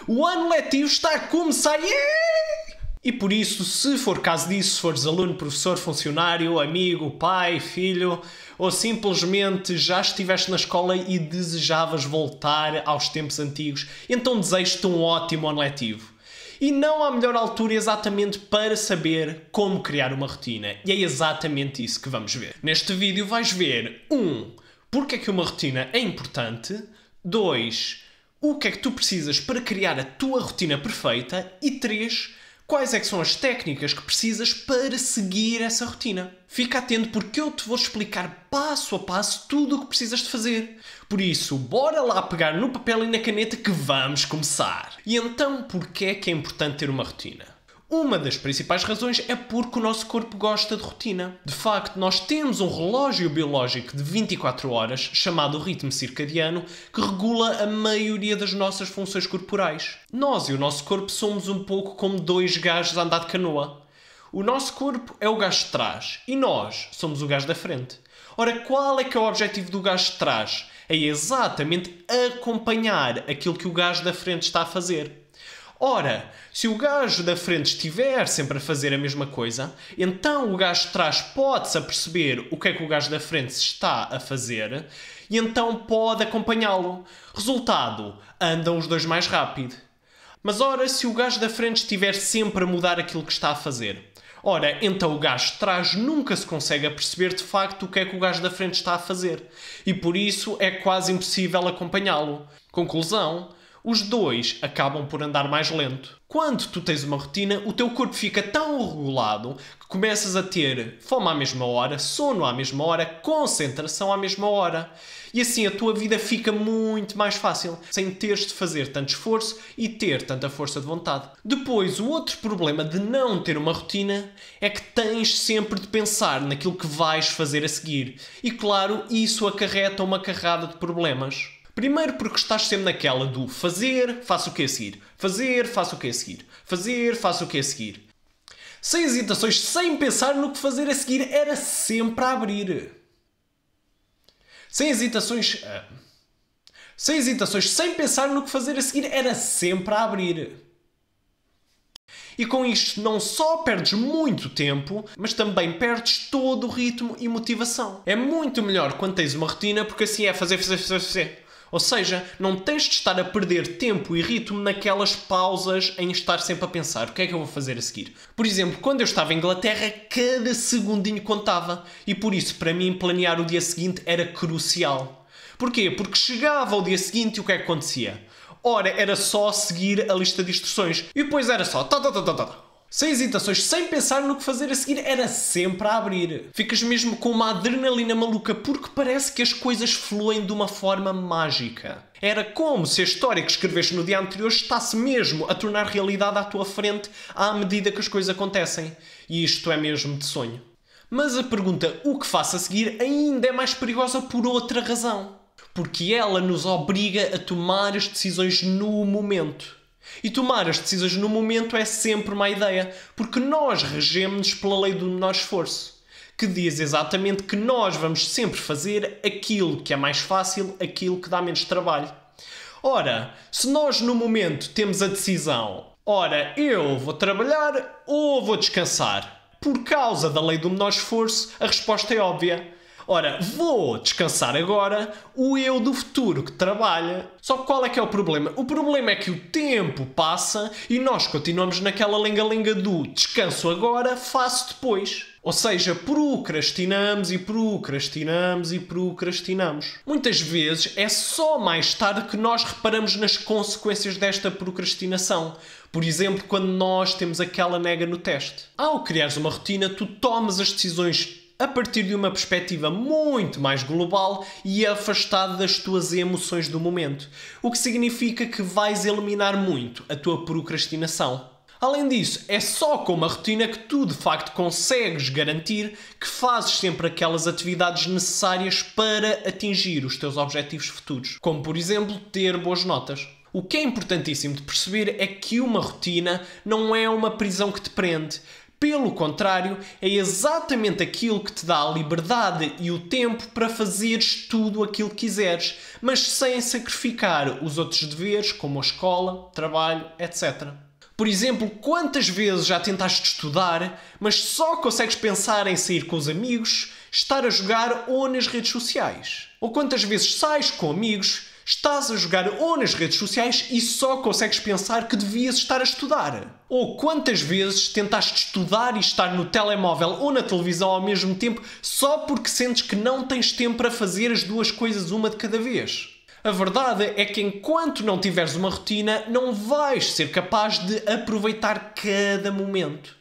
O ano letivo está a começar! Yeah! E por isso, se for caso disso, se fores aluno, professor, funcionário, amigo, pai, filho, ou simplesmente já estiveste na escola e desejavas voltar aos tempos antigos, então desejo-te um ótimo ano letivo. E não há melhor altura exatamente para saber como criar uma rotina. E é exatamente isso que vamos ver. Neste vídeo vais ver 1. Porque é que uma rotina é importante. 2. O que é que tu precisas para criar a tua rotina perfeita. E 3. Quais é que são as técnicas que precisas para seguir essa rotina. Fica atento porque eu te vou explicar passo a passo tudo o que precisas de fazer. Por isso, bora lá pegar no papel e na caneta que vamos começar. E então, porquê é que é importante ter uma rotina? Uma das principais razões é porque o nosso corpo gosta de rotina. De facto, nós temos um relógio biológico de 24 horas, chamado ritmo circadiano, que regula a maioria das nossas funções corporais. Nós e o nosso corpo somos um pouco como dois gajos a andar de canoa. O nosso corpo é o gajo de trás e nós somos o gajo da frente. Ora, qual é que é o objetivo do gajo de trás? É exatamente acompanhar aquilo que o gajo da frente está a fazer. Ora, se o gajo da frente estiver sempre a fazer a mesma coisa, então o gajo de trás pode-se aperceber o que é que o gajo da frente está a fazer e então pode acompanhá-lo. Resultado, andam os dois mais rápido. Mas ora, se o gajo da frente estiver sempre a mudar aquilo que está a fazer, ora, então o gajo de trás nunca se consegue aperceber de facto o que é que o gajo da frente está a fazer. E por isso é quase impossível acompanhá-lo. Conclusão, os dois acabam por andar mais lento. Quando tu tens uma rotina, o teu corpo fica tão regulado que começas a ter fome à mesma hora, sono à mesma hora, concentração à mesma hora. E assim a tua vida fica muito mais fácil, sem teres de fazer tanto esforço e ter tanta força de vontade. Depois, o outro problema de não ter uma rotina é que tens sempre de pensar naquilo que vais fazer a seguir. E claro, isso acarreta uma carrada de problemas. Primeiro porque estás sempre naquela do fazer, faço o que a seguir. Fazer, faço o que a seguir. Fazer, faço o que a seguir. Sem hesitações, sem pensar no que fazer a seguir, era sempre a abrir. Sem hesitações, sem pensar no que fazer a seguir, era sempre a abrir. E com isto não só perdes muito tempo, mas também perdes todo o ritmo e motivação. É muito melhor quando tens uma rotina, porque assim é fazer. Ou seja, não tens de estar a perder tempo e ritmo naquelas pausas em estar sempre a pensar o que é que eu vou fazer a seguir. Por exemplo, quando eu estava em Inglaterra, cada segundinho contava. E por isso, para mim, planear o dia seguinte era crucial. Porquê? Porque chegava ao dia seguinte e o que é que acontecia? Ora, era só seguir a lista de instruções. E depois era só sem hesitações, sem pensar no que fazer a seguir, era sempre a abrir. Ficas mesmo com uma adrenalina maluca porque parece que as coisas fluem de uma forma mágica. Era como se a história que escreveste no dia anterior estasse mesmo a tornar realidade à tua frente à medida que as coisas acontecem. E isto é mesmo de sonho. Mas a pergunta o que faço a seguir ainda é mais perigosa por outra razão. Porque ela nos obriga a tomar as decisões no momento. E tomar as decisões no momento é sempre uma ideia, porque nós regemos-nos pela lei do menor esforço, que diz exatamente que nós vamos sempre fazer aquilo que é mais fácil, aquilo que dá menos trabalho. Ora, se nós no momento temos a decisão, ora, eu vou trabalhar ou vou descansar? Por causa da lei do menor esforço, a resposta é óbvia. Ora, vou descansar agora o eu do futuro que trabalha. Só que qual é que é o problema? O problema é que o tempo passa e nós continuamos naquela lenga-lenga do descanso agora, faço depois. Ou seja, procrastinamos e procrastinamos e procrastinamos. Muitas vezes é só mais tarde que nós reparamos nas consequências desta procrastinação. Por exemplo, quando nós temos aquela nega no teste. Ao criares uma rotina, tu tomas as decisões a partir de uma perspectiva muito mais global e afastado das tuas emoções do momento, o que significa que vais eliminar muito a tua procrastinação. Além disso, é só com uma rotina que tu de facto consegues garantir que fazes sempre aquelas atividades necessárias para atingir os teus objetivos futuros, como por exemplo ter boas notas. O que é importantíssimo de perceber é que uma rotina não é uma prisão que te prende. Pelo contrário, é exatamente aquilo que te dá a liberdade e o tempo para fazeres tudo aquilo que quiseres, mas sem sacrificar os outros deveres, como a escola, trabalho, etc. Por exemplo, quantas vezes já tentaste estudar, mas só consegues pensar em sair com os amigos, estar a jogar ou nas redes sociais? Ou quantas vezes sais com amigos, estás a jogar ou nas redes sociais e só consegues pensar que devias estar a estudar? Ou quantas vezes tentaste estudar e estar no telemóvel ou na televisão ao mesmo tempo só porque sentes que não tens tempo para fazer as duas coisas uma de cada vez? A verdade é que enquanto não tiveres uma rotina, não vais ser capaz de aproveitar cada momento.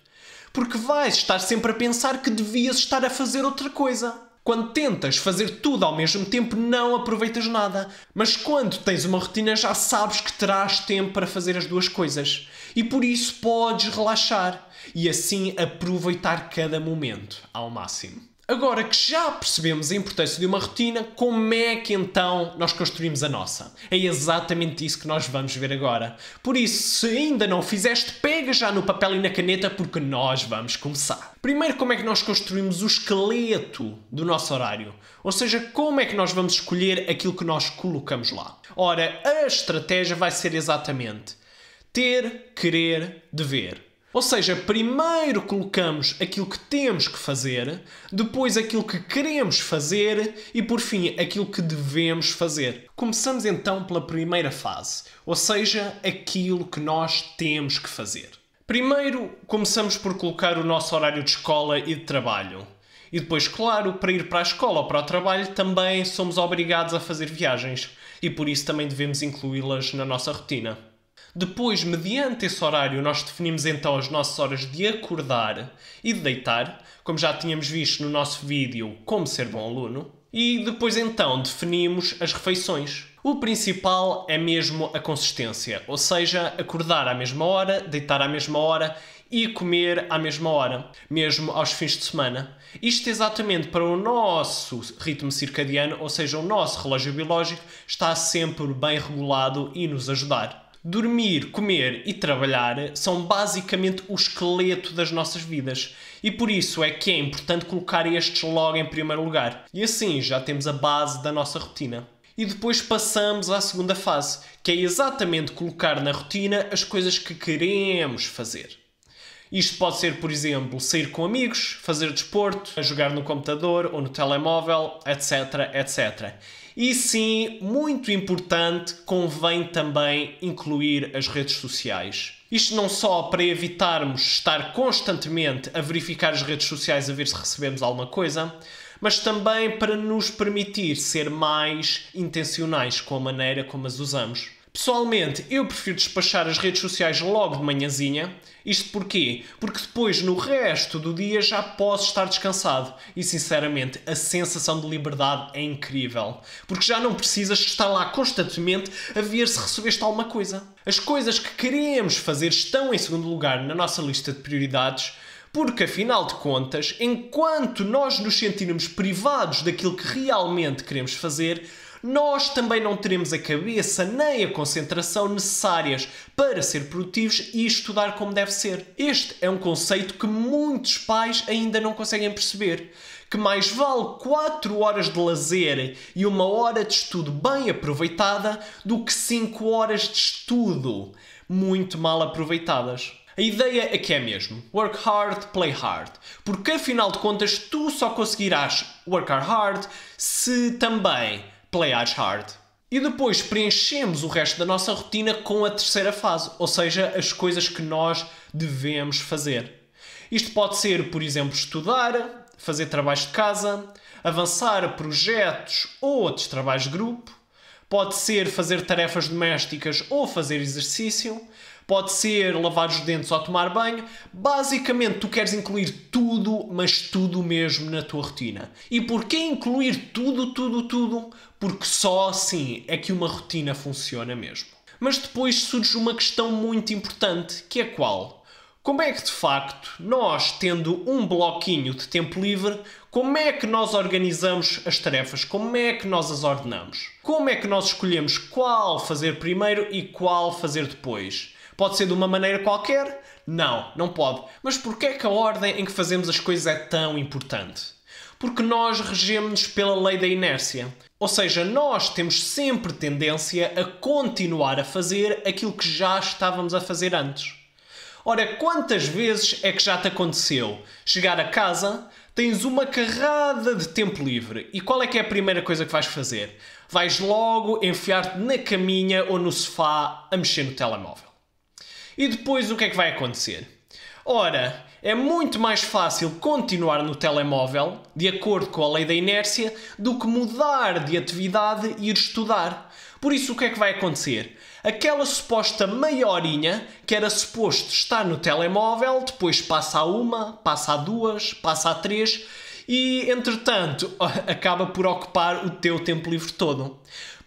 Porque vais estar sempre a pensar que devias estar a fazer outra coisa. Quando tentas fazer tudo ao mesmo tempo, não aproveitas nada. Mas quando tens uma rotina, já sabes que terás tempo para fazer as duas coisas. E por isso podes relaxar e assim aproveitar cada momento ao máximo. Agora que já percebemos a importância de uma rotina, como é que então nós construímos a nossa? É exatamente isso que nós vamos ver agora. Por isso, se ainda não fizeste, pega já no papel e na caneta porque nós vamos começar. Primeiro, como é que nós construímos o esqueleto do nosso horário? Ou seja, como é que nós vamos escolher aquilo que nós colocamos lá? Ora, a estratégia vai ser exatamente ter, querer, dever. Ou seja, primeiro colocamos aquilo que temos que fazer, depois aquilo que queremos fazer e, por fim, aquilo que devemos fazer. Começamos então pela primeira fase, ou seja, aquilo que nós temos que fazer. Primeiro, começamos por colocar o nosso horário de escola e de trabalho. E depois, claro, para ir para a escola ou para o trabalho também somos obrigados a fazer viagens e por isso também devemos incluí-las na nossa rotina. Depois, mediante esse horário, nós definimos então as nossas horas de acordar e de deitar, como já tínhamos visto no nosso vídeo Como Ser Bom Aluno. E depois então definimos as refeições. O principal é mesmo a consistência, ou seja, acordar à mesma hora, deitar à mesma hora e comer à mesma hora, mesmo aos fins de semana. Isto exatamente para o nosso ritmo circadiano, ou seja, o nosso relógio biológico, está sempre bem regulado e nos ajudar. Dormir, comer e trabalhar são basicamente o esqueleto das nossas vidas e por isso é que é importante colocar estes logo em primeiro lugar. E assim já temos a base da nossa rotina. E depois passamos à segunda fase, que é exatamente colocar na rotina as coisas que queremos fazer. Isto pode ser, por exemplo, sair com amigos, fazer desporto, jogar no computador ou no telemóvel, etc, etc. E sim, muito importante, convém também incluir as redes sociais. Isto não só para evitarmos estar constantemente a verificar as redes sociais a ver se recebemos alguma coisa, mas também para nos permitir ser mais intencionais com a maneira como as usamos. Pessoalmente, eu prefiro despachar as redes sociais logo de manhãzinha. Isto porquê? Porque depois, no resto do dia, já posso estar descansado. E, sinceramente, a sensação de liberdade é incrível. Porque já não precisas estar lá constantemente a ver se recebeste alguma coisa. As coisas que queremos fazer estão em segundo lugar na nossa lista de prioridades, porque, afinal de contas, enquanto nós nos sentirmos privados daquilo que realmente queremos fazer, nós também não teremos a cabeça nem a concentração necessárias para ser produtivos e estudar como deve ser. Este é um conceito que muitos pais ainda não conseguem perceber. Que mais vale 4 horas de lazer e 1 hora de estudo bem aproveitada do que 5 horas de estudo muito mal aproveitadas. A ideia aqui é mesmo work hard, play hard. Porque afinal de contas tu só conseguirás work hard se também playares hard. E depois preenchemos o resto da nossa rotina com a terceira fase, ou seja, as coisas que nós devemos fazer. Isto pode ser, por exemplo, estudar, fazer trabalhos de casa, avançar projetos ou outros trabalhos de grupo, pode ser fazer tarefas domésticas ou fazer exercício, pode ser lavar os dentes ou tomar banho. Basicamente, tu queres incluir tudo, mas tudo mesmo na tua rotina. E porquê incluir tudo? Porque só assim é que uma rotina funciona mesmo. Mas depois surge uma questão muito importante, que é qual? Como é que, de facto, nós, tendo um bloquinho de tempo livre, como é que nós organizamos as tarefas? Como é que nós as ordenamos? Como é que nós escolhemos qual fazer primeiro e qual fazer depois? Pode ser de uma maneira qualquer? Não, não pode. Mas porquê é que a ordem em que fazemos as coisas é tão importante? Porque nós regemos-nos pela lei da inércia. Ou seja, nós temos sempre tendência a continuar a fazer aquilo que já estávamos a fazer antes. Ora, quantas vezes é que já te aconteceu chegar a casa, tens uma carrada de tempo livre e qual é que é a primeira coisa que vais fazer? Vais logo enfiar-te na caminha ou no sofá a mexer no telemóvel. E depois o que é que vai acontecer? Ora, é muito mais fácil continuar no telemóvel, de acordo com a lei da inércia, do que mudar de atividade e ir estudar. Por isso, o que é que vai acontecer? Aquela suposta meia horinha que era suposto estar no telemóvel, depois passa a uma, passa a duas, passa a três e, entretanto, acaba por ocupar o teu tempo livre todo.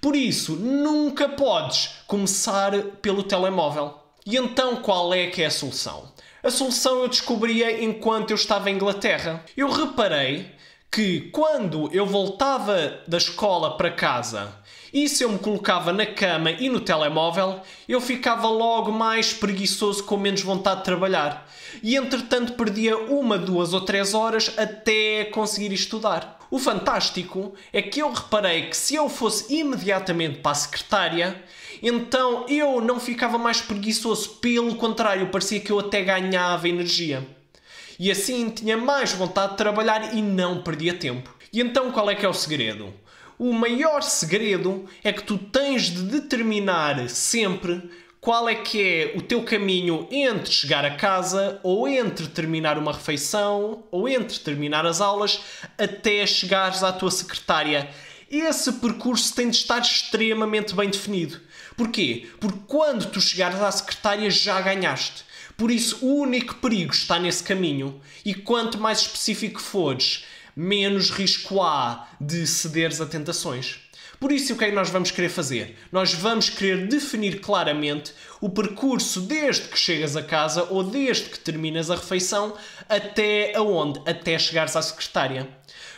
Por isso, nunca podes começar pelo telemóvel. E então, qual é que é a solução? A solução eu descobria enquanto eu estava em Inglaterra. Eu reparei que quando eu voltava da escola para casa e se eu me colocava na cama e no telemóvel, eu ficava logo mais preguiçoso, com menos vontade de trabalhar. E entretanto perdia 1, 2 ou 3 horas até conseguir estudar. O fantástico é que eu reparei que se eu fosse imediatamente para a secretária, então eu não ficava mais preguiçoso, pelo contrário, parecia que eu até ganhava energia. E assim tinha mais vontade de trabalhar e não perdia tempo. E então qual é que é o segredo? O maior segredo é que tu tens de determinar sempre qual é que é o teu caminho entre chegar a casa, ou entre terminar uma refeição, ou entre terminar as aulas, até chegares à tua secretária. Esse percurso tem de estar extremamente bem definido. Porquê? Porque quando tu chegares à secretária já ganhaste. Por isso o único perigo está nesse caminho. E quanto mais específico fores, menos risco há de cederes a tentações. Por isso, o que é que nós vamos querer fazer? Nós vamos querer definir claramente o percurso desde que chegas a casa ou desde que terminas a refeição até aonde? Até chegares à secretária.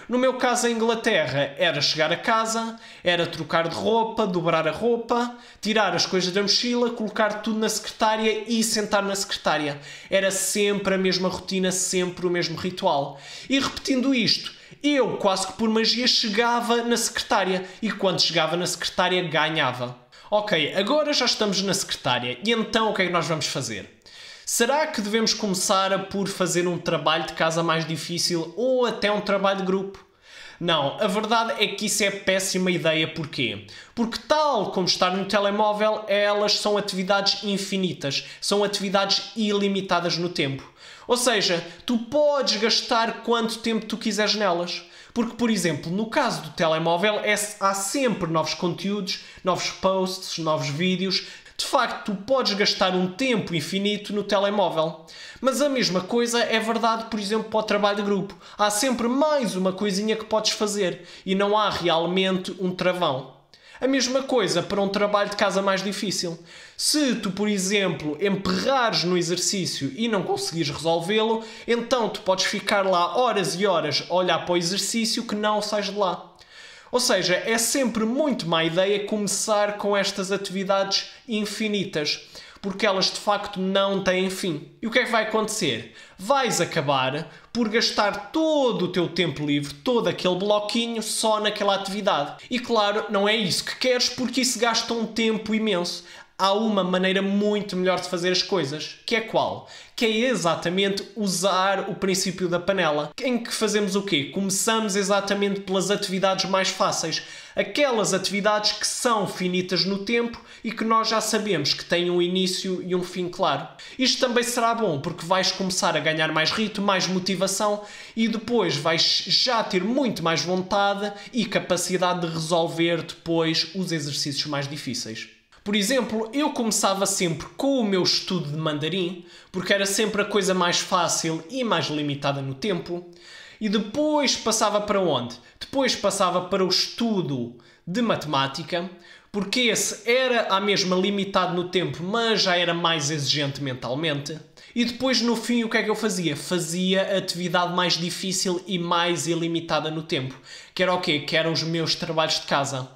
No meu caso, em Inglaterra, era chegar a casa, era trocar de roupa, dobrar a roupa, tirar as coisas da mochila, colocar tudo na secretária e sentar na secretária. Era sempre a mesma rotina, sempre o mesmo ritual. E repetindo isto, eu quase que por magia chegava na secretária e quando chegava na secretária ganhava. Ok, agora já estamos na secretária e então o que é que nós vamos fazer? Será que devemos começar por fazer um trabalho de casa mais difícil ou até um trabalho de grupo? Não, a verdade é que isso é péssima ideia. Porquê? Porque tal como estar no telemóvel, elas são atividades infinitas, são atividades ilimitadas no tempo. Ou seja, tu podes gastar quanto tempo tu quiseres nelas. Porque, por exemplo, no caso do telemóvel, há sempre novos conteúdos, novos posts, novos vídeos. De facto, tu podes gastar um tempo infinito no telemóvel. Mas a mesma coisa é verdade, por exemplo, para o trabalho de grupo. Há sempre mais uma coisinha que podes fazer e não há realmente um travão. A mesma coisa para um trabalho de casa mais difícil. Se tu, por exemplo, emperrares no exercício e não conseguires resolvê-lo, então tu podes ficar lá horas e horas a olhar para o exercício que não sais de lá. Ou seja, é sempre muito má ideia começar com estas atividades infinitas, porque elas de facto não têm fim. E o que é que vai acontecer? Vais acabar por gastar todo o teu tempo livre, todo aquele bloquinho, só naquela atividade. E claro, não é isso que queres, porque isso gasta um tempo imenso. Há uma maneira muito melhor de fazer as coisas, que é qual? Que é exatamente usar o princípio da panela. Em que fazemos o quê? Começamos exatamente pelas atividades mais fáceis. Aquelas atividades que são finitas no tempo e que nós já sabemos que têm um início e um fim claro. Isto também será bom porque vais começar a ganhar mais ritmo, mais motivação e depois vais já ter muito mais vontade e capacidade de resolver depois os exercícios mais difíceis. Por exemplo, eu começava sempre com o meu estudo de mandarim, porque era sempre a coisa mais fácil e mais limitada no tempo. E depois passava para onde? Depois passava para o estudo de matemática, porque esse era à mesma limitado no tempo, mas já era mais exigente mentalmente. E depois, no fim, o que é que eu fazia? Fazia a atividade mais difícil e mais ilimitada no tempo. Que era o quê? Que eram os meus trabalhos de casa.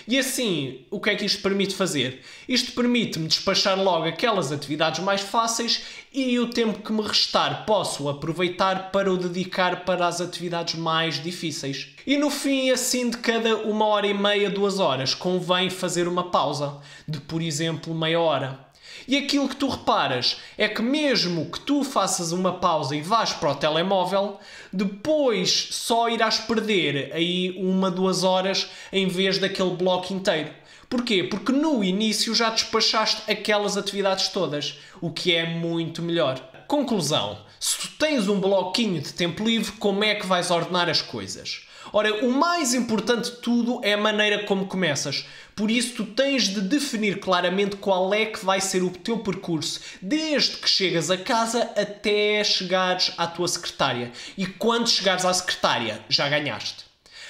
E assim, o que é que isto permite fazer? Isto permite-me despachar logo aquelas atividades mais fáceis e o tempo que me restar posso aproveitar para o dedicar para as atividades mais difíceis. E no fim, assim, de cada 1h30, 2 horas, convém fazer uma pausa de, por exemplo, meia hora. E aquilo que tu reparas é que mesmo que tu faças uma pausa e vás para o telemóvel, depois só irás perder aí 1, 2 horas em vez daquele bloco inteiro. Porquê? Porque no início já despachaste aquelas atividades todas, o que é muito melhor. Conclusão. Se tu tens um bloquinho de tempo livre, como é que vais ordenar as coisas? Ora, o mais importante de tudo é a maneira como começas. Por isso, tu tens de definir claramente qual é que vai ser o teu percurso, desde que chegas a casa até chegares à tua secretária. E quando chegares à secretária, já ganhaste.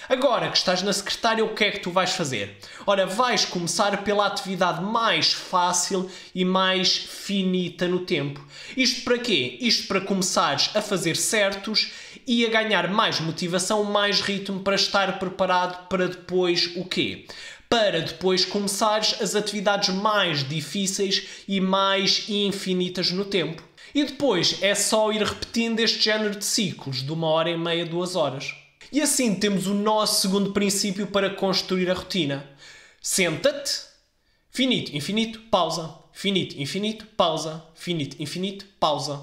Agora que estás na secretária, o que é que tu vais fazer? Ora, vais começar pela atividade mais fácil e mais finita no tempo. Isto para quê? Isto para começares a fazer certos e a ganhar mais motivação, mais ritmo para estar preparado para depois o quê? Para depois começares as atividades mais difíceis e mais infinitas no tempo. E depois é só ir repetindo este género de ciclos de 1h30, 2 horas. E assim temos o nosso segundo princípio para construir a rotina. Senta-te, finito, infinito, pausa. Finito, infinito, pausa. Finito, infinito, pausa.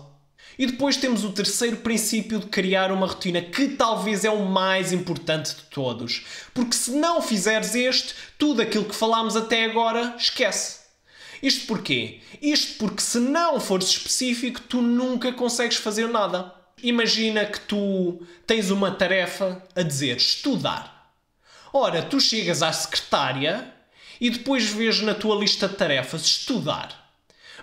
E depois temos o terceiro princípio de criar uma rotina, que talvez é o mais importante de todos. Porque se não fizeres este, tudo aquilo que falámos até agora, esquece. Isto porquê? Isto porque se não fores específico, tu nunca consegues fazer nada. Imagina que tu tens uma tarefa a dizer estudar. Ora, tu chegas à secretária e depois vês na tua lista de tarefas estudar.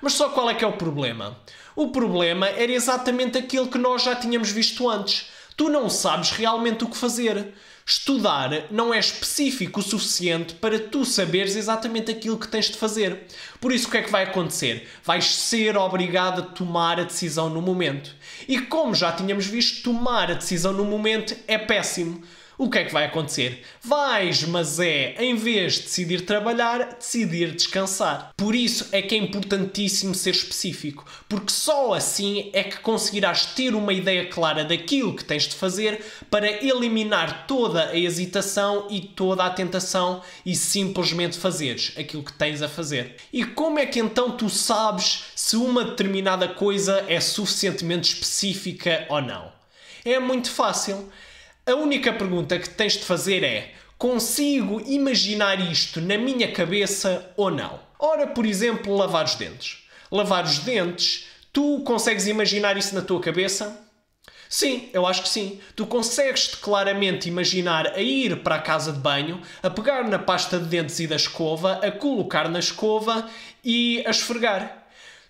Mas só qual é que é o problema? O problema era exatamente aquilo que nós já tínhamos visto antes. Tu não sabes realmente o que fazer. Estudar não é específico o suficiente para tu saberes exatamente aquilo que tens de fazer. Por isso, o que é que vai acontecer? Vais ser obrigado a tomar a decisão no momento. E como já tínhamos visto, tomar a decisão no momento é péssimo. O que é que vai acontecer? Vais, mas em vez de decidir trabalhar, decidir descansar. Por isso é que é importantíssimo ser específico, porque só assim é que conseguirás ter uma ideia clara daquilo que tens de fazer para eliminar toda a hesitação e toda a tentação e simplesmente fazeres aquilo que tens a fazer. E como é que então tu sabes se uma determinada coisa é suficientemente específica ou não? É muito fácil. A única pergunta que tens de fazer é: consigo imaginar isto na minha cabeça ou não? Ora, por exemplo, lavar os dentes. Lavar os dentes, tu consegues imaginar isso na tua cabeça? Sim, eu acho que sim. Tu consegues-te claramente imaginar a ir para a casa de banho, a pegar na pasta de dentes e da escova, a colocar na escova e a esfregar.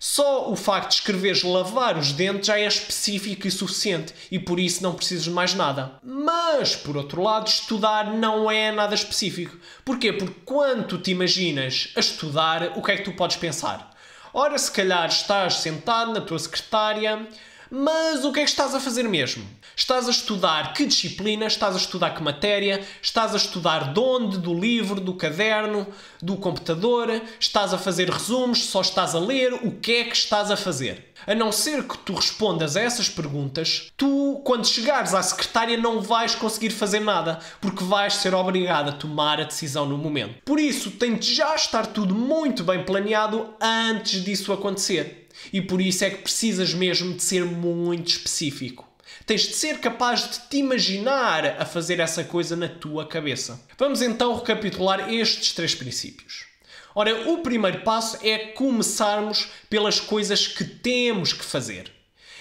Só o facto de escreveres lavar os dentes já é específico e suficiente e por isso não precisas de mais nada. Mas, por outro lado, estudar não é nada específico. Porquê? Porque quando tu te imaginas a estudar, o que é que tu podes pensar? Ora, se calhar estás sentado na tua secretária, mas o que é que estás a fazer mesmo? Estás a estudar que disciplina? Estás a estudar que matéria? Estás a estudar de onde? Do livro, do caderno, do computador? Estás a fazer resumos? Só estás a ler? O que é que estás a fazer? A não ser que tu respondas a essas perguntas, tu, quando chegares à secretária, não vais conseguir fazer nada, porque vais ser obrigado a tomar a decisão no momento. Por isso, tem de já estar tudo muito bem planeado antes disso acontecer. E por isso é que precisas mesmo de ser muito específico. Tens de ser capaz de te imaginar a fazer essa coisa na tua cabeça. Vamos então recapitular estes 3 princípios. Ora, o primeiro passo é começarmos pelas coisas que temos que fazer.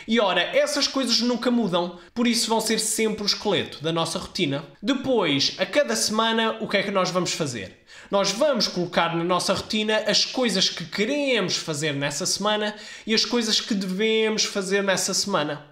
E ora, essas coisas nunca mudam, por isso vão ser sempre o esqueleto da nossa rotina. Depois, a cada semana, o que é que nós vamos fazer? Nós vamos colocar na nossa rotina as coisas que queremos fazer nessa semana e as coisas que devemos fazer nessa semana.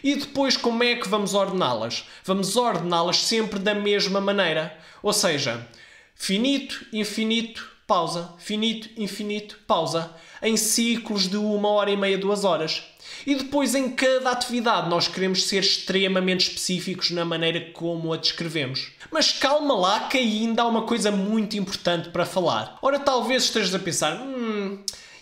E depois, como é que vamos ordená-las? Vamos ordená-las sempre da mesma maneira. Ou seja, finito, infinito, pausa, finito, infinito, pausa, em ciclos de 1h30, 2 horas. E depois em cada atividade nós queremos ser extremamente específicos na maneira como a descrevemos. Mas calma lá que ainda há uma coisa muito importante para falar. Ora, talvez estejas a pensar,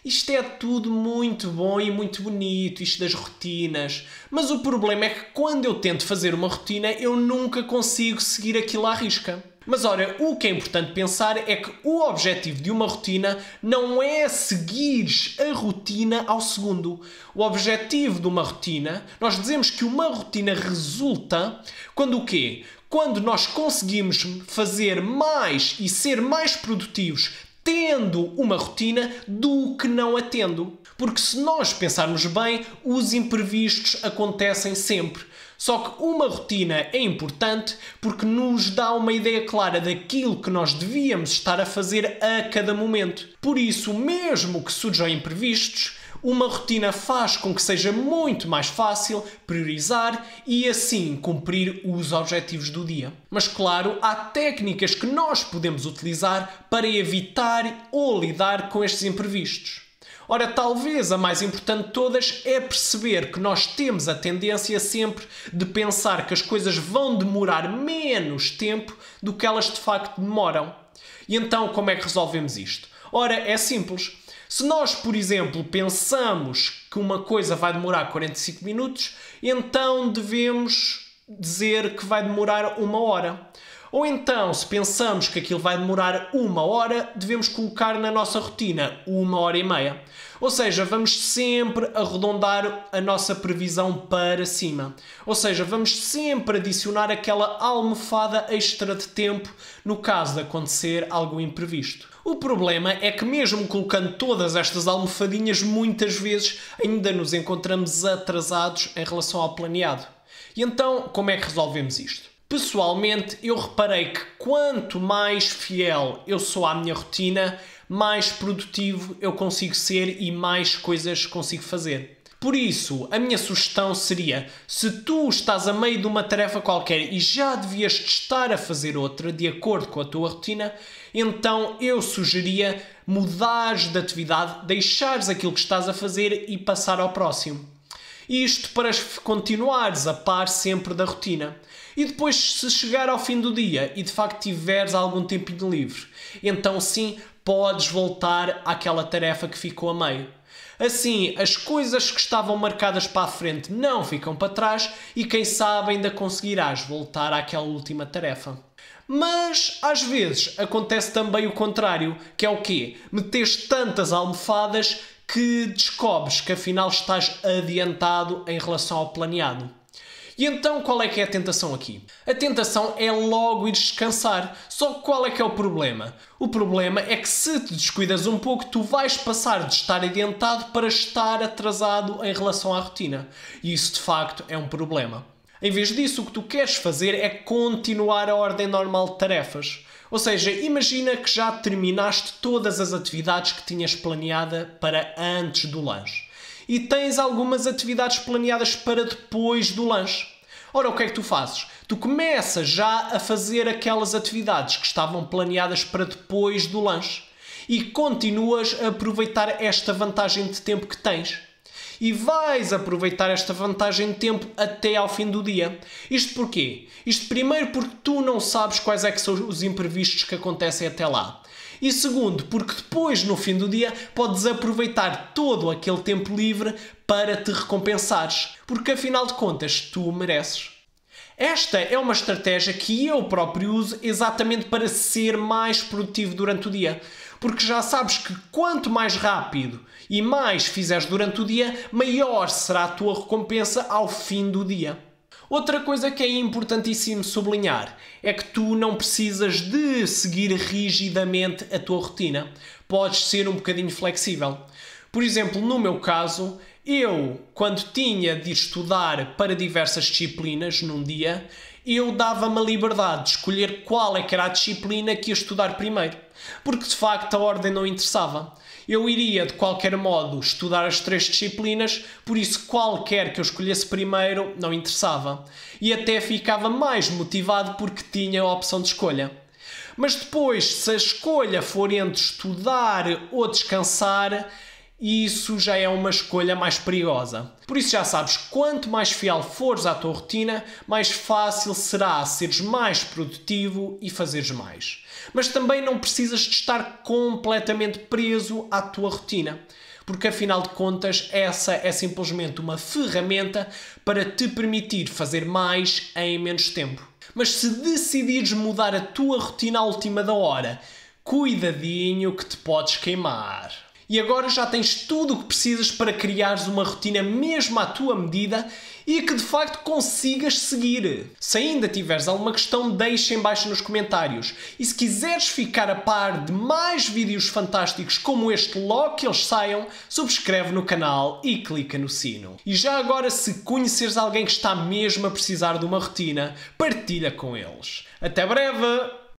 isto é tudo muito bom e muito bonito, isto das rotinas. Mas o problema é que quando eu tento fazer uma rotina, eu nunca consigo seguir aquilo à risca. Mas ora, o que é importante pensar é que o objetivo de uma rotina não é seguir a rotina ao segundo. O objetivo de uma rotina, nós dizemos que uma rotina resulta quando o quê? Quando nós conseguimos fazer mais e ser mais produtivos tendo uma rotina do que não a tendo. Porque se nós pensarmos bem, os imprevistos acontecem sempre. Só que uma rotina é importante porque nos dá uma ideia clara daquilo que nós devíamos estar a fazer a cada momento. Por isso, mesmo que surjam imprevistos, uma rotina faz com que seja muito mais fácil priorizar e assim cumprir os objetivos do dia. Mas claro, há técnicas que nós podemos utilizar para evitar ou lidar com estes imprevistos. Ora, talvez a mais importante de todas é perceber que nós temos a tendência sempre de pensar que as coisas vão demorar menos tempo do que elas de facto demoram. E então, como é que resolvemos isto? Ora, é simples. Se nós, por exemplo, pensamos que uma coisa vai demorar 45 minutos, então devemos dizer que vai demorar 1 hora. Ou então, se pensamos que aquilo vai demorar 1 hora, devemos colocar na nossa rotina 1h30. Ou seja, vamos sempre arredondar a nossa previsão para cima. Ou seja, vamos sempre adicionar aquela almofada extra de tempo no caso de acontecer algo imprevisto. O problema é que mesmo colocando todas estas almofadinhas, muitas vezes ainda nos encontramos atrasados em relação ao planeado. E então, como é que resolvemos isto? Pessoalmente, eu reparei que quanto mais fiel eu sou à minha rotina, mais produtivo eu consigo ser e mais coisas consigo fazer. Por isso, a minha sugestão seria, se tu estás a meio de uma tarefa qualquer e já devias estar a fazer outra de acordo com a tua rotina, então eu sugeria mudares de atividade, deixares aquilo que estás a fazer e passar ao próximo. Isto para continuares a par sempre da rotina. E depois, se chegar ao fim do dia e de facto tiveres algum tempinho livre, então sim, podes voltar àquela tarefa que ficou a meio. Assim, as coisas que estavam marcadas para a frente não ficam para trás e quem sabe ainda conseguirás voltar àquela última tarefa. Mas, às vezes, acontece também o contrário, que é o quê? Meteres tantas almofadas que descobres que afinal estás adiantado em relação ao planeado. E então qual é que é a tentação aqui? A tentação é logo ir descansar. Só que qual é que é o problema? O problema é que se te descuidas um pouco, tu vais passar de estar adiantado para estar atrasado em relação à rotina. E isso de facto é um problema. Em vez disso, o que tu queres fazer é continuar a ordem normal de tarefas. Ou seja, imagina que já terminaste todas as atividades que tinhas planeada para antes do lanche. E tens algumas atividades planeadas para depois do lanche. Ora, o que é que tu fazes? Tu começas já a fazer aquelas atividades que estavam planeadas para depois do lanche e continuas a aproveitar esta vantagem de tempo que tens. E vais aproveitar esta vantagem de tempo até ao fim do dia. Isto porquê? Isto primeiro porque tu não sabes quais é que são os imprevistos que acontecem até lá. E segundo, porque depois, no fim do dia, podes aproveitar todo aquele tempo livre para te recompensares. Porque, afinal de contas, tu o mereces. Esta é uma estratégia que eu próprio uso exatamente para ser mais produtivo durante o dia. Porque já sabes que quanto mais rápido e mais fizeres durante o dia, maior será a tua recompensa ao fim do dia. Outra coisa que é importantíssimo sublinhar é que tu não precisas de seguir rigidamente a tua rotina. Podes ser um bocadinho flexível. Por exemplo, no meu caso, eu, quando tinha de estudar para diversas disciplinas num dia, eu dava-me a liberdade de escolher qual é que era a disciplina que ia estudar primeiro. Porque de facto a ordem não interessava. Eu iria de qualquer modo estudar as 3 disciplinas, por isso qualquer que eu escolhesse primeiro não interessava. E até ficava mais motivado porque tinha a opção de escolha. Mas depois, se a escolha for entre estudar ou descansar, isso já é uma escolha mais perigosa. Por isso já sabes, quanto mais fiel fores à tua rotina, mais fácil será seres mais produtivo e fazeres mais. Mas também não precisas de estar completamente preso à tua rotina, porque afinal de contas essa é simplesmente uma ferramenta para te permitir fazer mais em menos tempo. Mas se decidires mudar a tua rotina à última da hora, cuidadinho que te podes queimar. E agora já tens tudo o que precisas para criares uma rotina mesmo à tua medida e que de facto consigas seguir. Se ainda tiveres alguma questão, deixa em baixo nos comentários. E se quiseres ficar a par de mais vídeos fantásticos como este logo que eles saiam, subscreve no canal e clica no sino. E já agora, se conheceres alguém que está mesmo a precisar de uma rotina, partilha com eles. Até breve!